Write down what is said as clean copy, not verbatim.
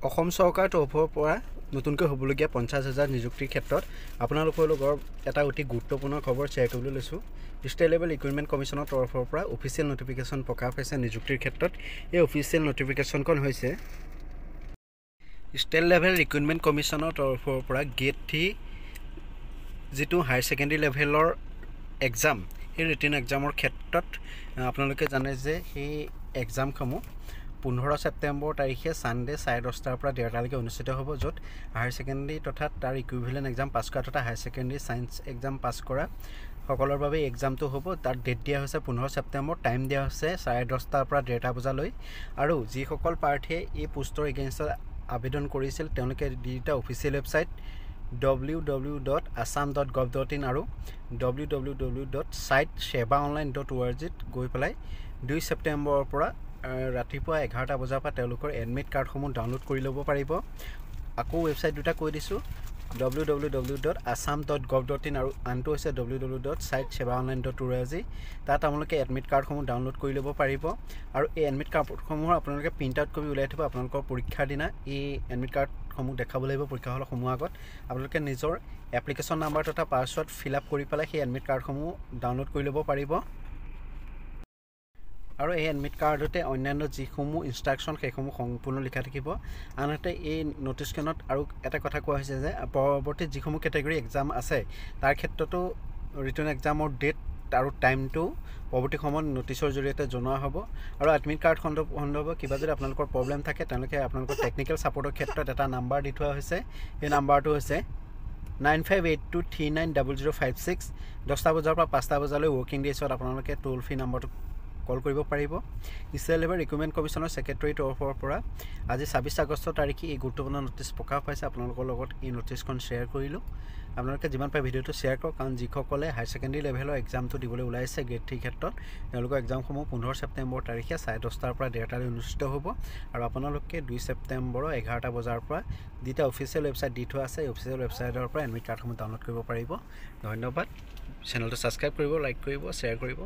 অসম চৰকাৰৰ তৰফৰ পৰা নতুনকৈ হ'বলগীয়া 50,000 নিযুক্তিৰ ক্ষেত্ৰত আপোনালোকৰ লগৰ এটা অতি গুৰুত্বপূৰ্ণ খবৰ শ্বেয়াৰ কৰিবলৈ লৈছোঁ। ষ্টেট লেভেল ৰিক্ৰুইটমেণ্ট কমিশ্যনৰ তৰফৰ পৰা অফিচিয়েল নটিফিকেশ্যন প্ৰকাশ হৈছে নিযুক্তিৰ ক্ষেত্ৰত। এই অফিচিয়েল নটিফিকেশ্যনখন হৈছে ষ্টেট লেভেল ৰিক্ৰুইটমেণ্ট কমিশ্যনৰ তৰফৰ পৰা গ্ৰেড 3 যিটো হায়াৰ ছেকেণ্ডেৰী লেভেলৰ এক্সাম, সেই ৰিটেন এক্সামৰ ক্ষেত্ৰত আপোনালোকে জানে যে সেই এক্সামসমূহ 15 ছেপ্টেম্বৰ তাৰিখে ছানডে 10:30 পৰা 1:30লৈকে অনুষ্ঠিত হ'ব, য'ত হায়াৰ ছেকেণ্ডেৰী তথা তাৰ ইকুইভেলেণ্ট এক্সাম পাছ কৰা তথা হায়াৰ ছেকেণ্ডেৰী ছায়েন্স এক্সাম পাছ কৰা সকলৰ বাবে এক্সামটো হ'ব। তাত ডেট দিয়া হৈছে 15 ছেপ্টেম্বৰ, টাইম দিয়া হৈছে 10:30 পৰা 1:30 বজালৈ। আৰু যিসকল প্ৰাৰ্থীয়ে এই পোষ্টৰ এগেইনষ্টত আবেদন কৰিছিল তেওঁলোকে দুটা অফিচিয়েল ৱেবছাইট www.assam.gov.in আৰু www.site-sebaonline.org গৈ পেলাই 2 ছেপ্টেম্বৰৰ পৰা ৰাতিপুৱা 11টা বজাৰ পৰা তেওঁলোকৰ এডমিট কাৰ্ডসমূহ ডাউনলোড কৰি ল'ব পাৰিব। আকৌ ৱেবছাইট দুটা কৈ দিছোঁ, www.assam.gov.in আৰু আনটো হৈছে www.site-sebaonline.org। তাত আপোনালোকে এডমিট কাৰ্ডসমূহ ডাউনলোড কৰি ল'ব পাৰিব। আৰু এই এডমিট কাৰ্ডসমূহৰ আপোনালোকে প্ৰিণ্ট আউট কৰি উলিয়াই থ'ব। আপোনালোকৰ পৰীক্ষাৰ দিনা এই এডমিট কাৰ্ডসমূহ দেখাব লাগিব পৰীক্ষা হলসমূহৰ আগত। আপোনালোকে নিজৰ এপ্লিকেশ্যন নাম্বাৰ তথা পাছৱৰ্ড ফিল আপ কৰি পেলাই সেই এডমিট কাৰ্ডসমূহ ডাউনলোড কৰি ল'ব পাৰিব। আৰু এই এডমিট কাৰ্ডতে অন্যান্য যিসমূহ ইনষ্ট্ৰাকশ্যন সেইসমূহ সম্পূৰ্ণ লিখা থাকিব। আনহাতে এই নটিছখনত আৰু এটা কথা কোৱা হৈছে যে পৰৱৰ্তী যিসমূহ কেটেগৰী এক্সাম আছে তাৰ ক্ষেত্ৰতো ৰিটেন এক্সামৰ ডেট আৰু টাইমটো পৰৱৰ্তী সময়ত নটিছৰ জৰিয়তে জনোৱা হ'ব। আৰু এডমিট কাৰ্ড সন্দৰ্ভত কিবা যদি আপোনালোকৰ প্ৰব্লেম থাকে তেওঁলোকে আপোনালোকৰ টেকনিকেল ছাপৰ্টৰ ক্ষেত্ৰত এটা নাম্বাৰ দি থোৱা হৈছে। সেই নাম্বাৰটো হৈছে 9582390056। 10টা বজাৰ পৰা 5টা বজালৈ ৱৰ্কিং ডেইছত আপোনালোকে টোল ফ্ৰী নাম্বাৰটো কল কৰিব পাৰিব। ষ্টেট লেভেল ৰিক্ৰুইটমেণ্ট কমিশ্যনৰ ছেক্ৰেটাৰীৰ তৰফৰ পৰা আজি 26 আগষ্ট তাৰিখে এই গুৰুত্বপূৰ্ণ নটিছ প্ৰকাশ পাইছে। আপোনালোকৰ লগত এই নটিছখন শ্বেয়াৰ কৰিলোঁ। আপোনালোকে যিমান পাৰে ভিডিঅ'টো শ্বেয়াৰ কৰক, কাৰণ যিসকলে হায়াৰ ছেকেণ্ডেৰী লেভেলৰ এক্সামটো দিবলৈ ওলাইছে গ্ৰেড 3 ক্ষেত্ৰত তেওঁলোকৰ এক্সামসমূহ 15 ছেপ্টেম্বৰ তাৰিখে 10:30 পৰা 1:30লৈ অনুষ্ঠিত হ'ব। আৰু আপোনালোকে 2 ছেপ্টেম্বৰৰ 11টা বজাৰ পৰা দুটা অফিচিয়েল ৱেবছাইট দি থোৱা আছে, এই অফিচিয়েল ৱেবছাইটৰ পৰা এডমিট কাৰ্ডসমূহ ডাউনলোড কৰিব পাৰিব। ধন্যবাদ। চেনেলটো ছাবস্ক্ৰাইব কৰিব, লাইক কৰিব, শ্বেয়াৰ কৰিব।